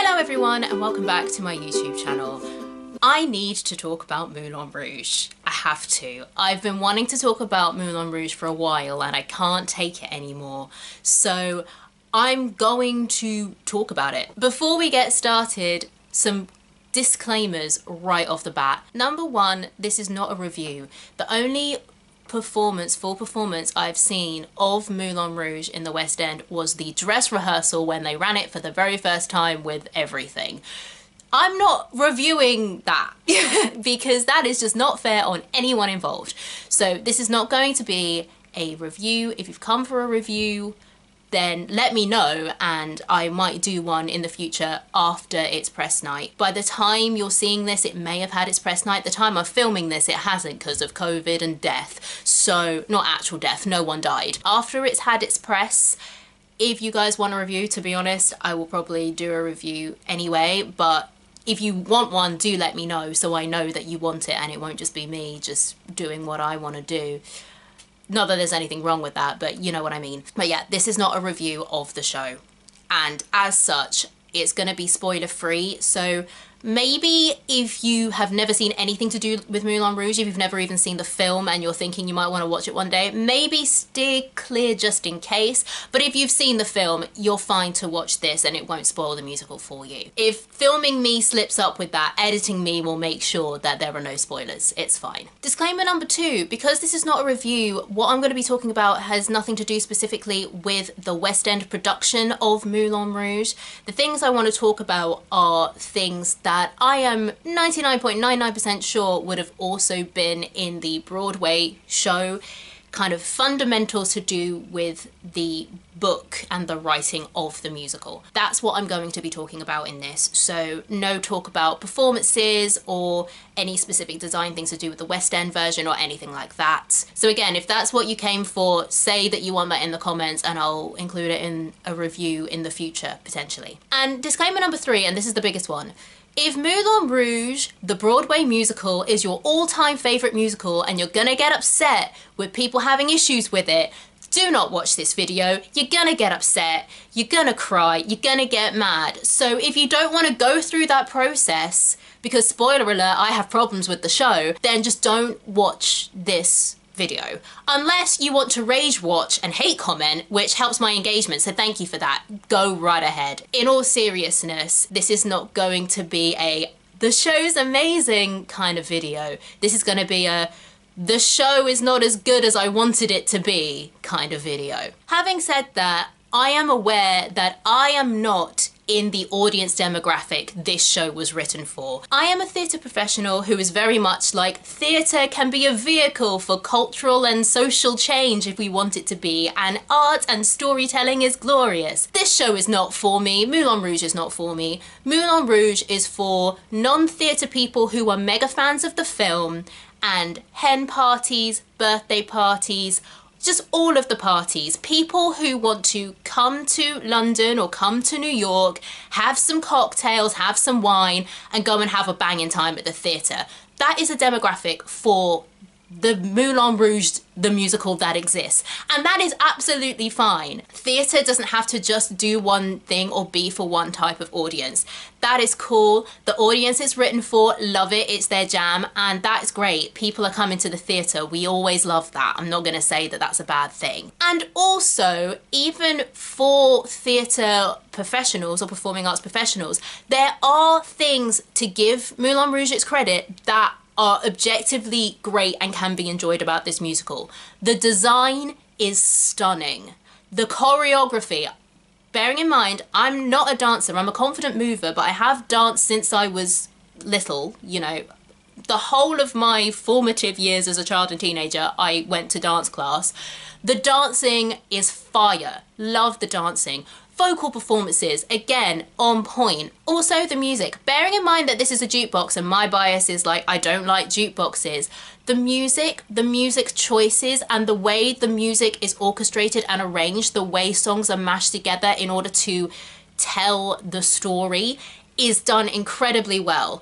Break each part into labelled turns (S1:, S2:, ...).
S1: Hello everyone and welcome back to my YouTube channel. I need to talk about Moulin Rouge. I have to. I've been wanting to talk about Moulin Rouge for a while and I can't take it anymore. So I'm going to talk about it. Before we get started, some disclaimers right off the bat. Number one, this is not a review. The only full performance I've seen of Moulin Rouge in the West End was the dress rehearsal when they ran it for the very first time with everything. I'm not reviewing that because that is just not fair on anyone involved. So this is not going to be a review. If you've come for a review, then let me know and I might do one in the future after its press night. By the time you're seeing this, it may have had its press night. The time I'm filming this, it hasn't because of COVID and death. So, not actual death, no one died. After it's had its press, if you guys want a review, to be honest, I will probably do a review anyway, but if you want one, do let me know so I know that you want it and it won't just be me just doing what I want to do. Not that there's anything wrong with that, but you know what I mean. But yeah, this is not a review of the show. And as such, it's gonna be spoiler free. So maybe if you have never seen anything to do with Moulin Rouge, if you've never even seen the film and you're thinking you might want to watch it one day, maybe steer clear just in case. But if you've seen the film, you're fine to watch this and it won't spoil the musical for you. If filming me slips up with that, editing me will make sure that there are no spoilers. It's fine. Disclaimer number two, because this is not a review, what I'm going to be talking about has nothing to do specifically with the West End production of Moulin Rouge. The things I want to talk about are things that I am 99.99% sure would have also been in the Broadway show, kind of fundamentals to do with the book and the writing of the musical. That's what I'm going to be talking about in this. So no talk about performances or any specific design things to do with the West End version or anything like that. So again, if that's what you came for, say that you want that in the comments and I'll include it in a review in the future, potentially. And disclaimer number three, and this is the biggest one. If Moulin Rouge, the Broadway musical, is your all-time favourite musical and you're gonna get upset with people having issues with it, do not watch this video. You're gonna get upset, you're gonna cry, you're gonna get mad. So if you don't want to go through that process, because spoiler alert, I have problems with the show, then just don't watch this video. Unless you want to rage watch and hate comment, which helps my engagement, so thank you for that. Go right ahead. In all seriousness, this is not going to be a the show's amazing kind of video. This is going to be a the show is not as good as I wanted it to be kind of video. Having said that, I am aware that I am not in the audience demographic this show was written for. I am a theatre professional who is very much like, theatre can be a vehicle for cultural and social change if we want it to be, and art and storytelling is glorious. This show is not for me. Moulin Rouge is not for me. Moulin Rouge is for non-theatre people who are mega fans of the film and hen parties, birthday parties, just all of the parties. People who want to come to London or come to New York, have some cocktails, have some wine, and go and have a banging time at the theatre. That is a demographic for the Moulin Rouge, the musical that exists. And that is absolutely fine. Theatre doesn't have to just do one thing or be for one type of audience. That is cool. The audience it's written for love it, it's their jam, and that's great. People are coming to the theatre. We always love that. I'm not gonna say that that's a bad thing. And also, even for theatre professionals or performing arts professionals, there are things to give Moulin Rouge its credit that are objectively great and can be enjoyed about this musical. The design is stunning. The choreography, bearing in mind, I'm not a dancer, I'm a confident mover, but I have danced since I was little, you know. The whole of my formative years as a child and teenager, I went to dance class. The dancing is fire. Love the dancing. Vocal performances, again, on point. Also the music. Bearing in mind that this is a jukebox and my bias is like, I don't like jukeboxes. The music choices and the way the music is orchestrated and arranged, the way songs are mashed together in order to tell the story is done incredibly well.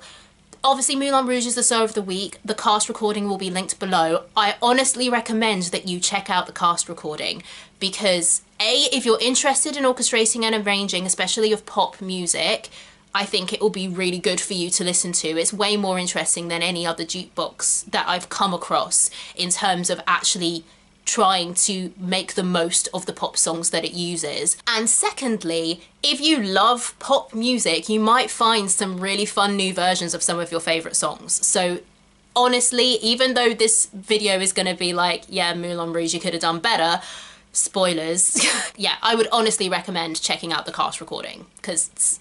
S1: Obviously, Moulin Rouge is the show of the week. The cast recording will be linked below. I honestly recommend that you check out the cast recording because A, if you're interested in orchestrating and arranging, especially of pop music, I think it will be really good for you to listen to. It's way more interesting than any other jukebox that I've come across in terms of actually trying to make the most of the pop songs that it uses. And secondly, if you love pop music, you might find some really fun new versions of some of your favourite songs. So honestly, even though this video is going to be like, yeah, Moulin Rouge, you could have done better, spoilers, yeah, I would honestly recommend checking out the cast recording, because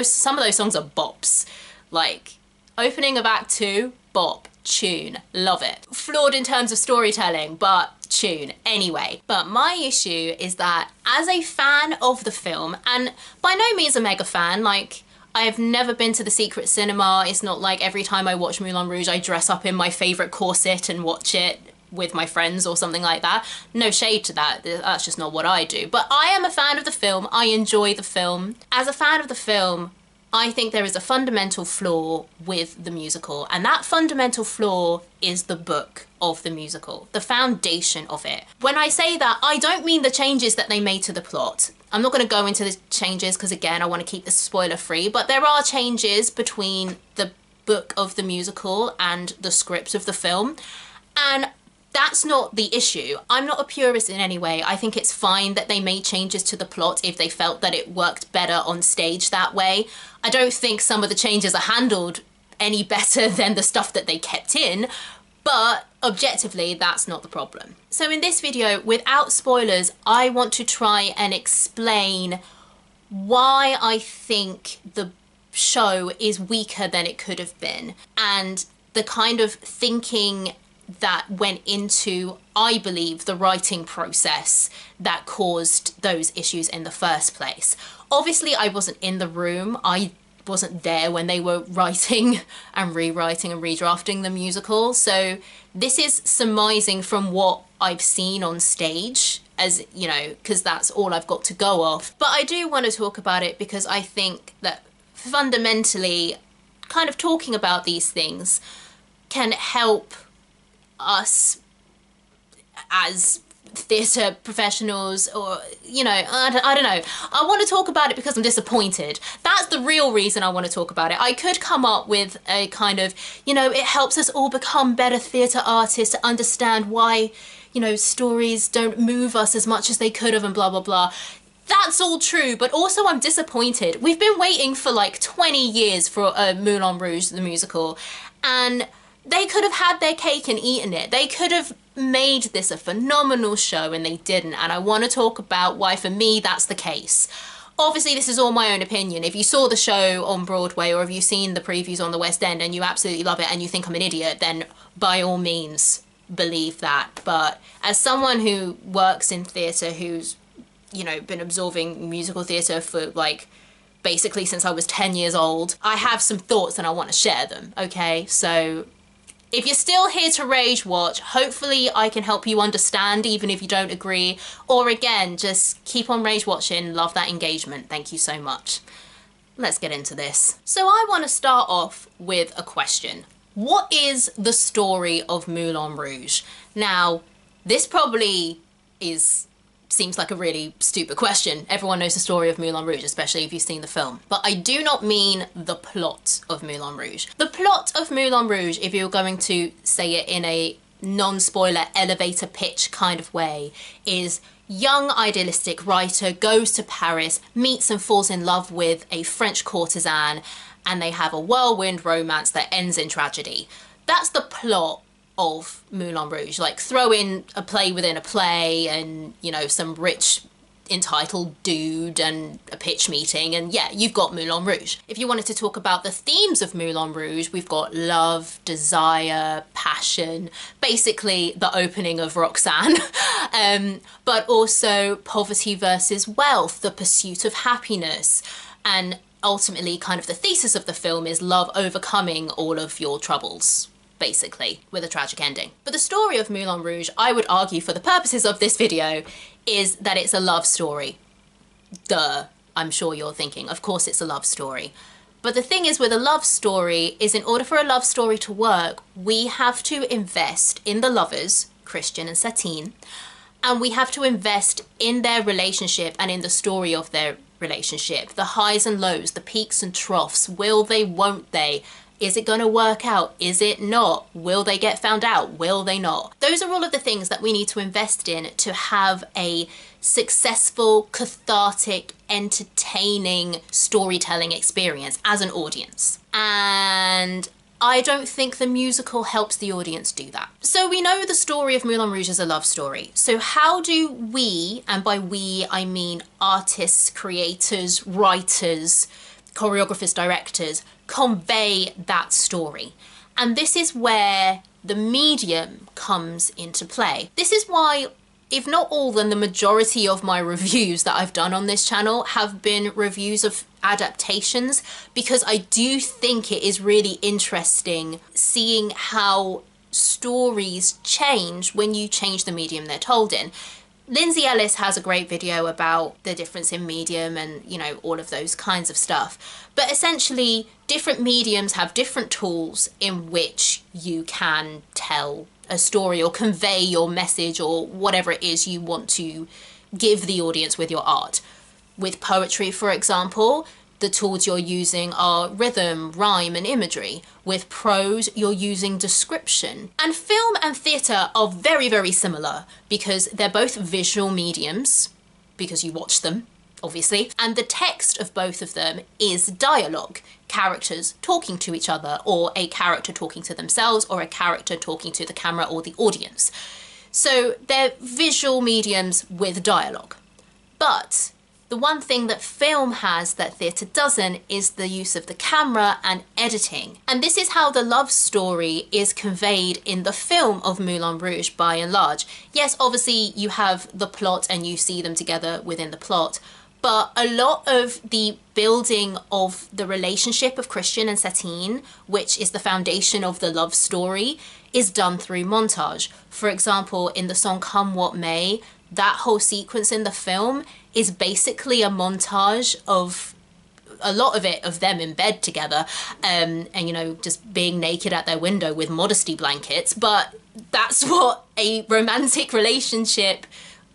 S1: some of those songs are bops. Like, opening of Act 2, bop, tune, love it. Flawed in terms of storytelling, but tune anyway. But my issue is that as a fan of the film, and by no means a mega fan, like, I have never been to the secret cinema. It's not like every time I watch Moulin Rouge I dress up in my favourite corset and watch it with my friends or something like that. No shade to that, that's just not what I do. But I am a fan of the film, I enjoy the film. As a fan of the film, I think there is a fundamental flaw with the musical, and that fundamental flaw is the book of the musical, the foundation of it. When I say that, I don't mean the changes that they made to the plot. I'm not going to go into the changes because, again, I want to keep this spoiler free, but there are changes between the book of the musical and the script of the film, and that's not the issue. I'm not a purist in any way. I think it's fine that they made changes to the plot if they felt that it worked better on stage that way. I don't think some of the changes are handled any better than the stuff that they kept in, but objectively, that's not the problem. So in this video, without spoilers, I want to try and explain why I think the show is weaker than it could have been, and the kind of thinking that went into, I believe, the writing process that caused those issues in the first place. Obviously, I wasn't in the room. I wasn't there when they were writing and rewriting and redrafting the musical. So this is surmising from what I've seen on stage, as you know, because that's all I've got to go off. But I do want to talk about it because I think that fundamentally, kind of talking about these things can help us as theatre professionals, or, you know, I don't know. I want to talk about it because I'm disappointed. That's the real reason I want to talk about it. I could come up with a kind of, you know, it helps us all become better theatre artists, to understand why, you know, stories don't move us as much as they could have and blah, blah, blah. That's all true, but also I'm disappointed. We've been waiting for like 20 years for Moulin Rouge, the musical, and they could have had their cake and eaten it. They could have made this a phenomenal show, and they didn't. And I want to talk about why, for me, that's the case. Obviously, this is all my own opinion. If you saw the show on Broadway, or if you've seen the previews on the West End and you absolutely love it and you think I'm an idiot, then by all means, believe that. But as someone who works in theatre, who's, you know, been absorbing musical theatre for like basically since I was 10 years old, I have some thoughts and I want to share them, okay? So if you're still here to rage watch, hopefully I can help you understand even if you don't agree, or again, just keep on rage watching. Love that engagement. Thank you so much. Let's get into this. So I want to start off with a question. What is the story of Moulin Rouge? Now, this probably seems like a really stupid question. Everyone knows the story of Moulin Rouge, especially if you've seen the film. But I do not mean the plot of Moulin Rouge. The plot of Moulin Rouge, if you're going to say it in a non-spoiler elevator pitch kind of way, is young idealistic writer goes to Paris, meets and falls in love with a French courtesan, and they have a whirlwind romance that ends in tragedy. That's the plot of Moulin Rouge. Like, throw in a play within a play and, you know, some rich entitled dude and a pitch meeting, and yeah, you've got Moulin Rouge. If you wanted to talk about the themes of Moulin Rouge, we've got love, desire, passion, basically the opening of Roxanne, but also poverty versus wealth, the pursuit of happiness, and ultimately kind of the thesis of the film is love overcoming all of your troubles, basically, with a tragic ending. But the story of Moulin Rouge, I would argue for the purposes of this video, is that it's a love story. Duh, I'm sure you're thinking, of course it's a love story. But the thing is with a love story is, in order for a love story to work, we have to invest in the lovers, Christian and Satine, and we have to invest in their relationship and in the story of their relationship, the highs and lows, the peaks and troughs. Will they, won't they? Is it going to work out? Is it not? Will they get found out? Will they not? Those are all of the things that we need to invest in to have a successful, cathartic, entertaining storytelling experience as an audience. And I don't think the musical helps the audience do that. So we know the story of Moulin Rouge is a love story. So how do we, and by we I mean artists, creators, writers, choreographers, directors, convey that story? And this is where the medium comes into play. This is why, if not all, then the majority of my reviews that I've done on this channel have been reviews of adaptations, because I do think it is really interesting seeing how stories change when you change the medium they're told in. Lindsay Ellis has a great video about the difference in medium and, you know, all of those kinds of stuff. But essentially, different mediums have different tools in which you can tell a story or convey your message or whatever it is you want to give the audience with your art. With poetry, for example, the tools you're using are rhythm, rhyme, and imagery. With prose, you're using description. And film and theatre are very, very similar because they're both visual mediums, because you watch them, obviously. And the text of both of them is dialogue. Characters talking to each other, or a character talking to themselves, or a character talking to the camera or the audience. So they're visual mediums with dialogue. But the one thing that film has that theatre doesn't is the use of the camera and editing. And this is how the love story is conveyed in the film of Moulin Rouge by and large. Yes, obviously you have the plot and you see them together within the plot, but a lot of the building of the relationship of Christian and Satine, which is the foundation of the love story, is done through montage. For example, in the song Come What May, that whole sequence in the film is basically a montage of a lot of it of them in bed together, and you know, just being naked at their window with modesty blankets. But that's what a romantic relationship,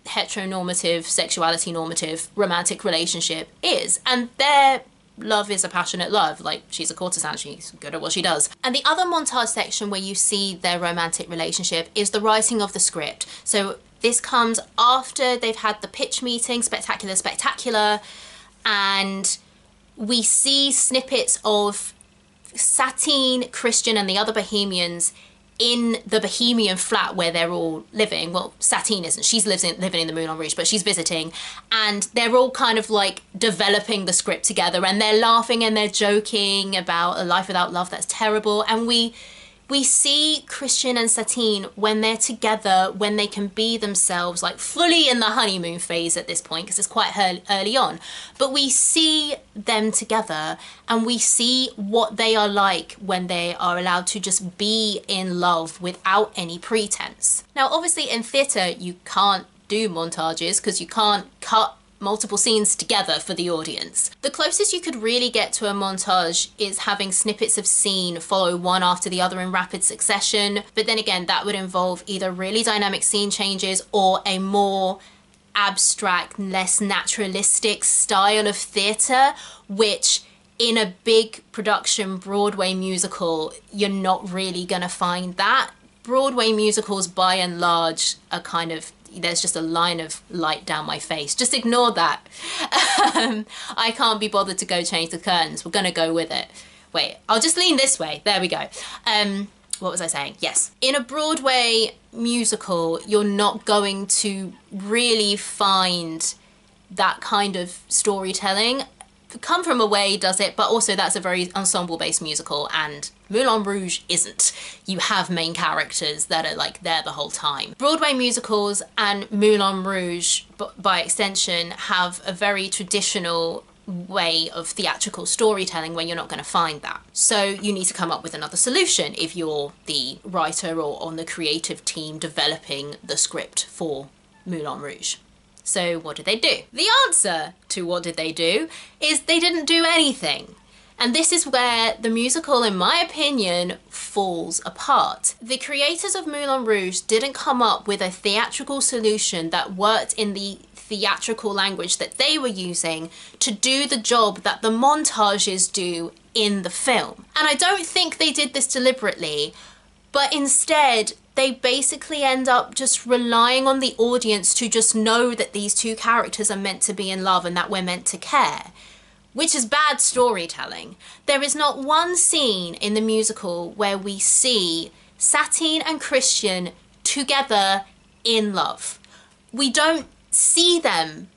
S1: heteronormative, sexuality normative romantic relationship is. And their love is a passionate love. Like, she's a courtesan, she's good at what she does. And the other montage section where you see their romantic relationship is the writing of the script. So this comes after they've had the pitch meeting, spectacular, and we see snippets of Satine, Christian, and the other Bohemians in the Bohemian flat where they're all living. Well, Satine isn't, she's living in the Moulin Rouge, but she's visiting, and they're all kind of like developing the script together, and they're laughing and they're joking about a life without love that's terrible. And we see Christian and Satine when they're together, when they can be themselves, like fully in the honeymoon phase at this point, because it's quite early on. But we see them together and we see what they are like when they are allowed to just be in love without any pretense. Now, obviously in theatre, you can't do montages because you can't cut multiple scenes together for the audience. The closest you could really get to a montage is having snippets of scene follow one after the other in rapid succession, but then again that would involve either really dynamic scene changes or a more abstract, less naturalistic style of theatre, which in a big production Broadway musical you're not really gonna find that. Broadway musicals by and large are kind of, there's just a line of light down my face. Just ignore that. I can't be bothered to go change the curtains. We're gonna go with it. Wait, I'll just lean this way. There we go. What was I saying? Yes. In a Broadway musical, you're not going to really find that kind of storytelling. Come From Away does it, but also that's a very ensemble-based musical, and Moulin Rouge isn't. You have main characters that are like there the whole time. Broadway musicals and Moulin Rouge, by extension, have a very traditional way of theatrical storytelling where you're not going to find that. So you need to come up with another solution if you're the writer or on the creative team developing the script for Moulin Rouge. So what did they do? The answer to what did they do is they didn't do anything. And this is where the musical, in my opinion, falls apart. The creators of Moulin Rouge didn't come up with a theatrical solution that worked in the theatrical language that they were using to do the job that the montages do in the film. And I don't think they did this deliberately, but instead they basically end up just relying on the audience to just know that these two characters are meant to be in love and that we're meant to care, which is bad storytelling. There is not one scene in the musical where we see Satine and Christian together in love. We don't see them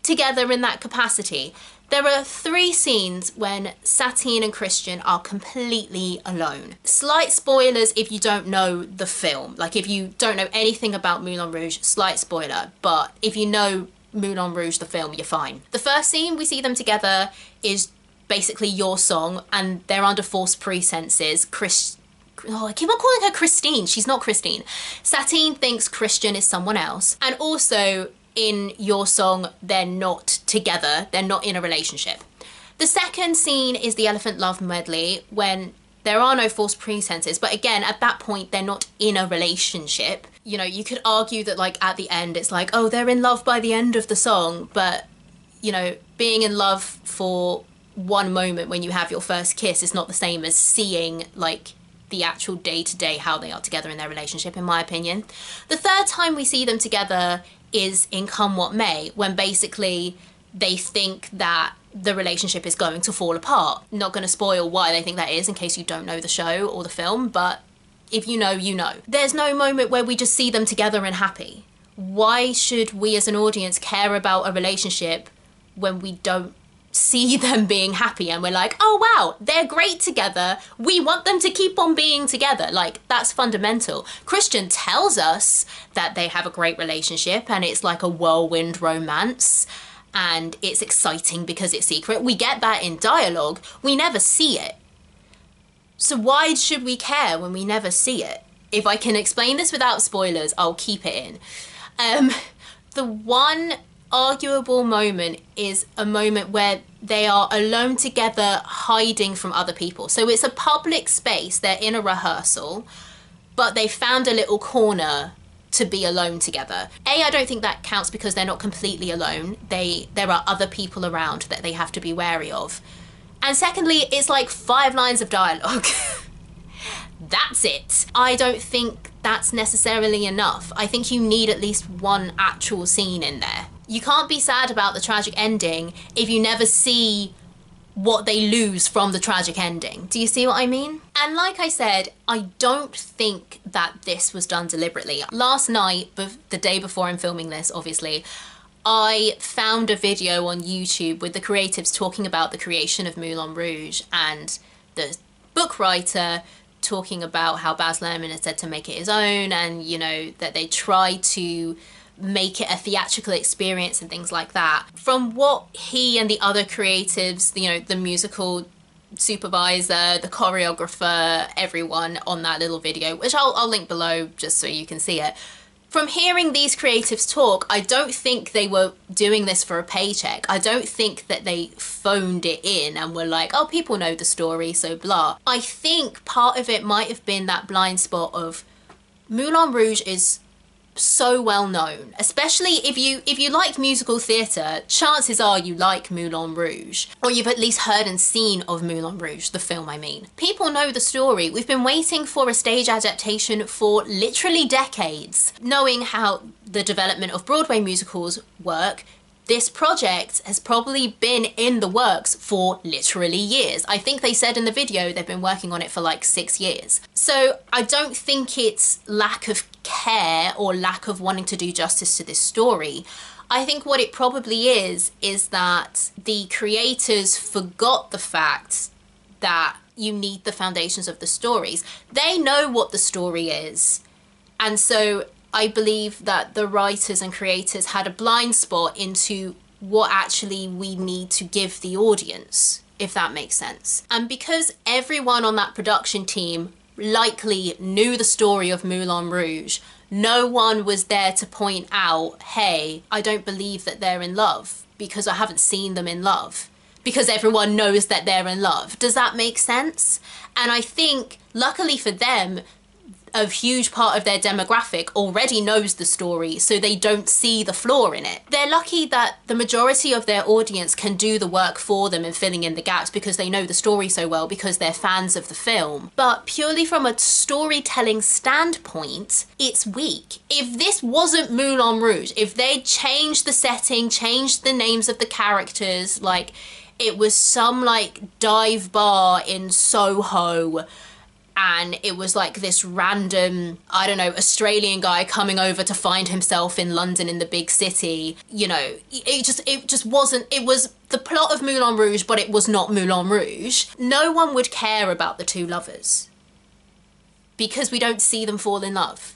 S1: together in that capacity. There are 3 scenes when Satine and Christian are completely alone. Slight spoilers if you don't know the film. Like if you don't know anything about Moulin Rouge, slight spoiler. But if you know Moulin Rouge, the film, you're fine. The first scene we see them together is basically Your Song, and they're under false pretenses. I keep on calling her Christine. She's not Christine. Satine thinks Christian is someone else. And also, in Your Song, they're not together, they're not in a relationship. The second scene is the Elephant Love Medley, when there are no false pretenses, but again, at that point, they're not in a relationship. You know, you could argue that like at the end, it's like, oh, they're in love by the end of the song, but you know, being in love for one moment when you have your first kiss is not the same as seeing like the actual day-to-day how they are together in their relationship, in my opinion. The third time we see them together is in Come What May, when basically they think that the relationship is going to fall apart. Not going to spoil why they think that is in case you don't know the show or the film, but if you know, you know. There's no moment where we just see them together and happy. Why should we as an audience care about a relationship when we don't see them being happy and we're like, oh wow, they're great together, we want them to keep on being together? Like, that's fundamental. Christian tells us that they have a great relationship and it's like a whirlwind romance and it's exciting because it's secret. We get that in dialogue, we never see it. So why should we care when we never see it? If I can explain this without spoilers, I'll keep it in. The one arguable moment is a moment where they are alone together hiding from other people. So it's a public space, they're in a rehearsal, but they found a little corner to be alone together. I don't think that counts because they're not completely alone. There are other people around that they have to be wary of. And secondly, it's like 5 lines of dialogue. That's it. I don't think that's necessarily enough. I think you need at least one actual scene in there. You can't be sad about the tragic ending if you never see what they lose from the tragic ending. Do you see what I mean? And like I said, I don't think that this was done deliberately. Last night, the day before I'm filming this, obviously, I found a video on YouTube with the creatives talking about the creation of Moulin Rouge and the book writer talking about how Baz Luhrmann had said to make it his own, and you know, that they tried to make it a theatrical experience and things like that. From what he and the other creatives, you know, the musical supervisor, the choreographer, everyone on that little video, which I'll link below just so you can see it. From hearing these creatives talk, I don't think they were doing this for a paycheck. I don't think that they phoned it in and were like, oh, people know the story, so blah. I think part of it might have been that blind spot of Moulin Rouge is so well known, especially if you like musical theatre, chances are you like Moulin Rouge, or you've at least heard and seen of Moulin Rouge, the film I mean. People know the story. We've been waiting for a stage adaptation for literally decades. Knowing how the development of Broadway musicals work, this project has probably been in the works for literally years. I think they said in the video they've been working on it for like 6 years. So I don't think it's lack of care or lack of wanting to do justice to this story. I think what it probably is that the creators forgot the fact that you need the foundations of the stories. They know what the story is, and so I believe that the writers and creators had a blind spot into what actually we need to give the audience, if that makes sense. And because everyone on that production team likely knew the story of Moulin Rouge, no one was there to point out, hey, I don't believe that they're in love because I haven't seen them in love. Because everyone knows that they're in love. Does that make sense? And I think, luckily for them, a huge part of their demographic already knows the story, so they don't see the flaw in it. They're lucky that the majority of their audience can do the work for them in filling in the gaps because they know the story so well, because they're fans of the film. But purely from a storytelling standpoint, it's weak. If this wasn't Moulin Rouge, if they changed the setting, changed the names of the characters, like it was some like dive bar in Soho, and it was like this random, I don't know, Australian guy coming over to find himself in London in the big city. You know, it just wasn't, it was the plot of Moulin Rouge, but it was not Moulin Rouge. No one would care about the two lovers because we don't see them fall in love.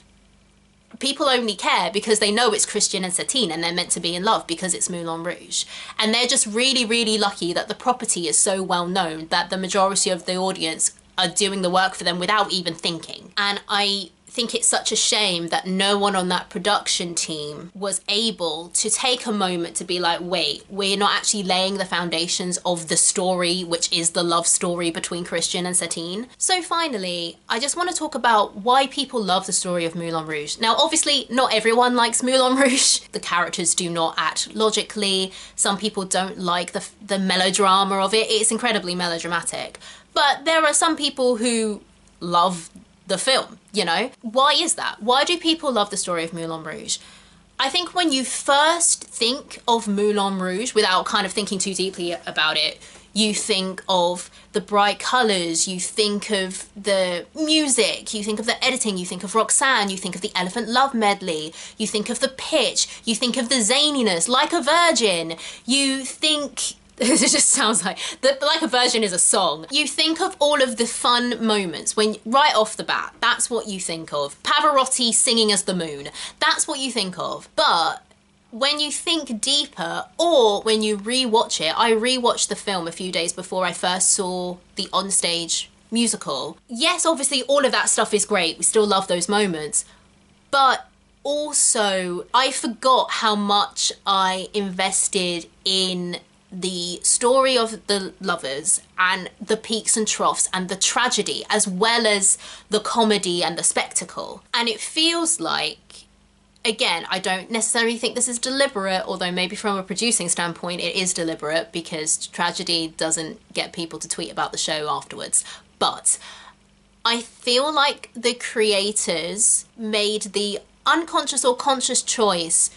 S1: People only care because they know it's Christian and Satine and they're meant to be in love because it's Moulin Rouge. And they're just really, really lucky that the property is so well known that the majority of the audience are doing the work for them without even thinking. And I think it's such a shame that no one on that production team was able to take a moment to be like, wait, we're not actually laying the foundations of the story, which is the love story between Christian and Satine. So finally, I just want to talk about why people love the story of Moulin Rouge. Now, obviously, not everyone likes Moulin Rouge. The characters do not act logically. Some people don't like the melodrama of it. It's incredibly melodramatic. But there are some people who love the film, you know? Why is that? Why do people love the story of Moulin Rouge? I think when you first think of Moulin Rouge, without kind of thinking too deeply about it, you think of the bright colours, you think of the music, you think of the editing, you think of Roxanne, you think of the Elephant Love medley, you think of the pitch, you think of the zaniness, Like a Virgin, you think... It just sounds like Like a Virgin is a song. You think of all of the fun moments when right off the bat, that's what you think of. Pavarotti singing as the moon, that's what you think of. But when you think deeper, or when you rewatch it, I rewatched the film a few days before I first saw the onstage musical. Yes, obviously all of that stuff is great. We still love those moments. But also, I forgot how much I invested in the story of the lovers and the peaks and troughs and the tragedy, as well as the comedy and the spectacle. And it feels like, again, I don't necessarily think this is deliberate, although maybe from a producing standpoint it is deliberate because tragedy doesn't get people to tweet about the show afterwards. But I feel like the creators made the unconscious or conscious choice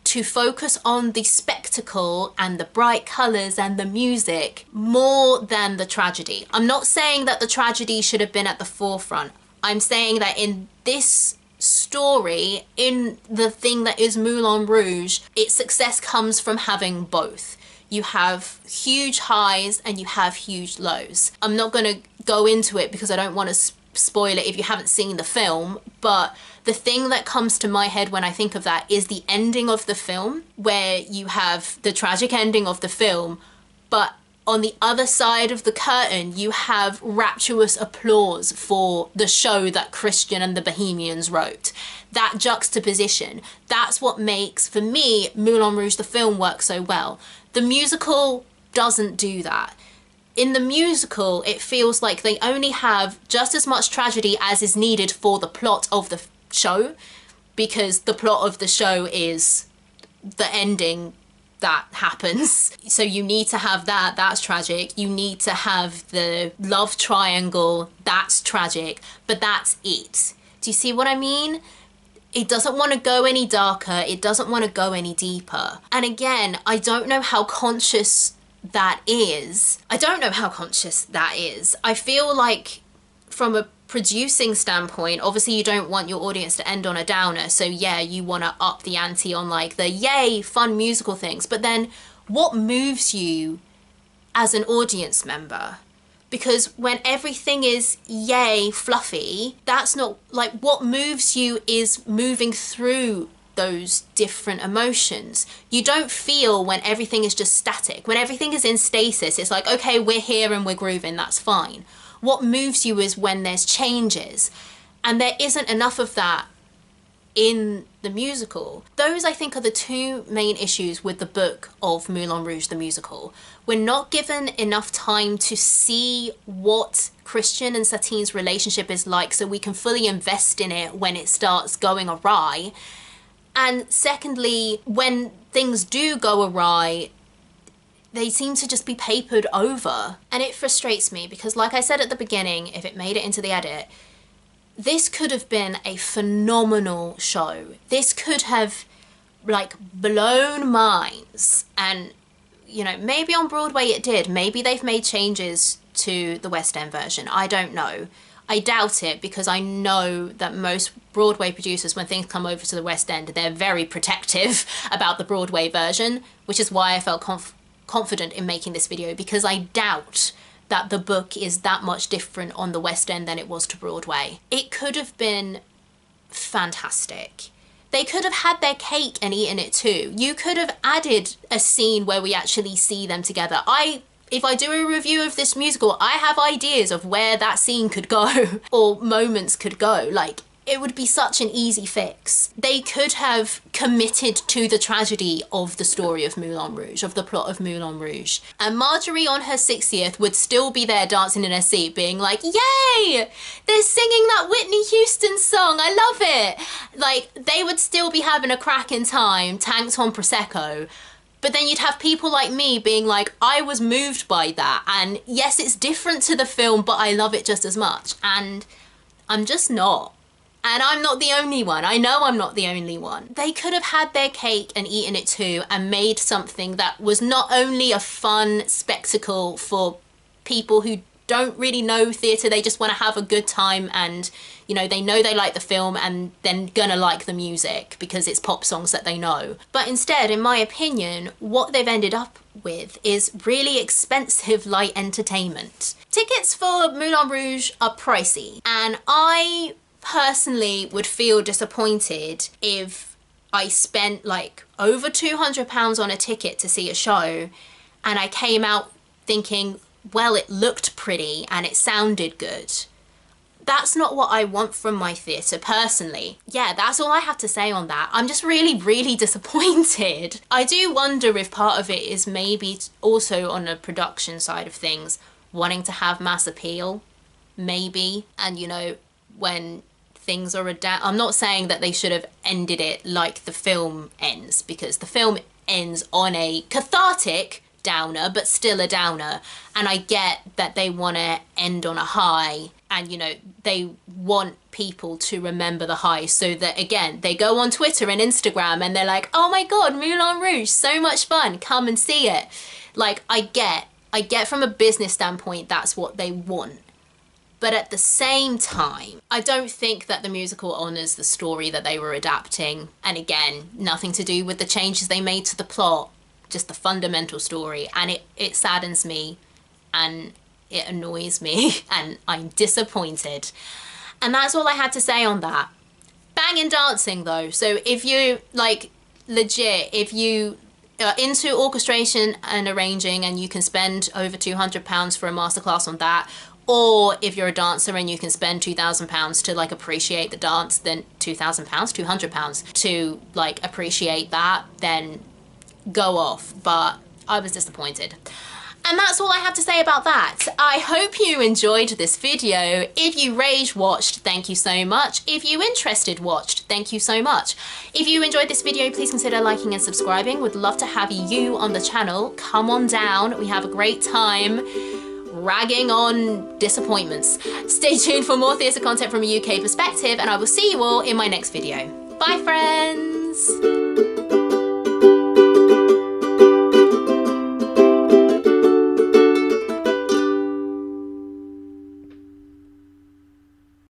S1: to focus on the spectacle and the bright colours and the music more than the tragedy. I'm not saying that the tragedy should have been at the forefront. I'm saying that in this story, in the thing that is Moulin Rouge, its success comes from having both. You have huge highs and you have huge lows. I'm not going to go into it because I don't want to spoil it if you haven't seen the film, but the thing that comes to my head when I think of that is the ending of the film, where you have the tragic ending of the film, but on the other side of the curtain you have rapturous applause for the show that Christian and the Bohemians wrote. That juxtaposition, that's what makes, for me, Moulin Rouge the film work so well. The musical doesn't do that. In the musical, it feels like they only have just as much tragedy as is needed for the plot of the show, because the plot of the show is the ending that happens. So you need to have that, that's tragic. You need to have the love triangle, that's tragic, but that's it. Do you see what I mean? It doesn't want to go any darker, it doesn't want to go any deeper. And again, I don't know how conscious that is. I don't know how conscious that is. I feel like from a producing standpoint, obviously you don't want your audience to end on a downer, so yeah, you want to up the ante on like the yay fun musical things, but then what moves you as an audience member? Because when everything is yay fluffy, that's not like, what moves you is moving through those different emotions. You don't feel when everything is just static. When everything is in stasis, it's like, okay, we're here and we're grooving, that's fine. What moves you is when there's changes, and there isn't enough of that in the musical. Those, I think, are the two main issues with the book of Moulin Rouge the musical. We're not given enough time to see what Christian and Satine's relationship is like so we can fully invest in it when it starts going awry. And secondly, when things do go awry, they seem to just be papered over. And it frustrates me because, like I said at the beginning, if it made it into the edit, this could have been a phenomenal show. This could have, like, blown minds. And, you know, maybe on Broadway it did. Maybe they've made changes to the West End version. I don't know. I doubt it, because I know that most Broadway producers, when things come over to the West End, they're very protective about the Broadway version, which is why I felt confident in making this video, because I doubt that the book is that much different on the West End than it was to Broadway. It could have been fantastic. They could have had their cake and eaten it too. You could have added a scene where we actually see them together. If I do a review of this musical, I have ideas of where that scene could go or moments could go. Like, it would be such an easy fix. They could have committed to the tragedy of the story of Moulin Rouge, of the plot of Moulin Rouge. And Marjorie on her 60th would still be there dancing in her seat being like, yay! They're singing that Whitney Houston song, I love it! Like, they would still be having a cracking time, tanked on Prosecco. But then you'd have people like me being like, I was moved by that. And yes, it's different to the film, but I love it just as much. And I'm just not. And I'm not the only one. I know I'm not the only one. They could have had their cake and eaten it too and made something that was not only a fun spectacle for people who don't really know theatre, they just want to have a good time and, you know they like the film and then gonna like the music because it's pop songs that they know. But instead, in my opinion, what they've ended up with is really expensive light entertainment. Tickets for Moulin Rouge are pricey, and I personally would feel disappointed if I spent like over £200 on a ticket to see a show and I came out thinking, well, it looked pretty and it sounded good. That's not what I want from my theatre personally. Yeah, that's all I have to say on that. I'm just really disappointed. I do wonder if part of it is maybe also on the production side of things, wanting to have mass appeal, maybe. And you know, when things are I'm not saying that they should have ended it like the film ends, because the film ends on a cathartic downer, but still a downer. And I get that they want to end on a high, and you know, they want people to remember the high, so that again, they go on Twitter and Instagram and they're like, oh my god, Moulin Rouge, so much fun, come and see it. Like, I get from a business standpoint that's what they want. But at the same time, I don't think that the musical honours the story that they were adapting. And again, nothing to do with the changes they made to the plot, just the fundamental story. And it saddens me and it annoys me and I'm disappointed. And that's all I had to say on that. Banging dancing though. So if you, like, legit, if you are into orchestration and arranging and you can spend over £200 for a masterclass on that, or if you're a dancer and you can spend £2,000 to like appreciate the dance, then £200 to like appreciate that, then go off. But I was disappointed. And that's all I have to say about that. I hope you enjoyed this video. If you rage watched, thank you so much. If you interested watched, thank you so much. If you enjoyed this video, please consider liking and subscribing. Would love to have you on the channel. Come on down, we have a great time ragging on disappointments. Stay tuned for more theatre content from a UK perspective, and I will see you all in my next video. Bye friends!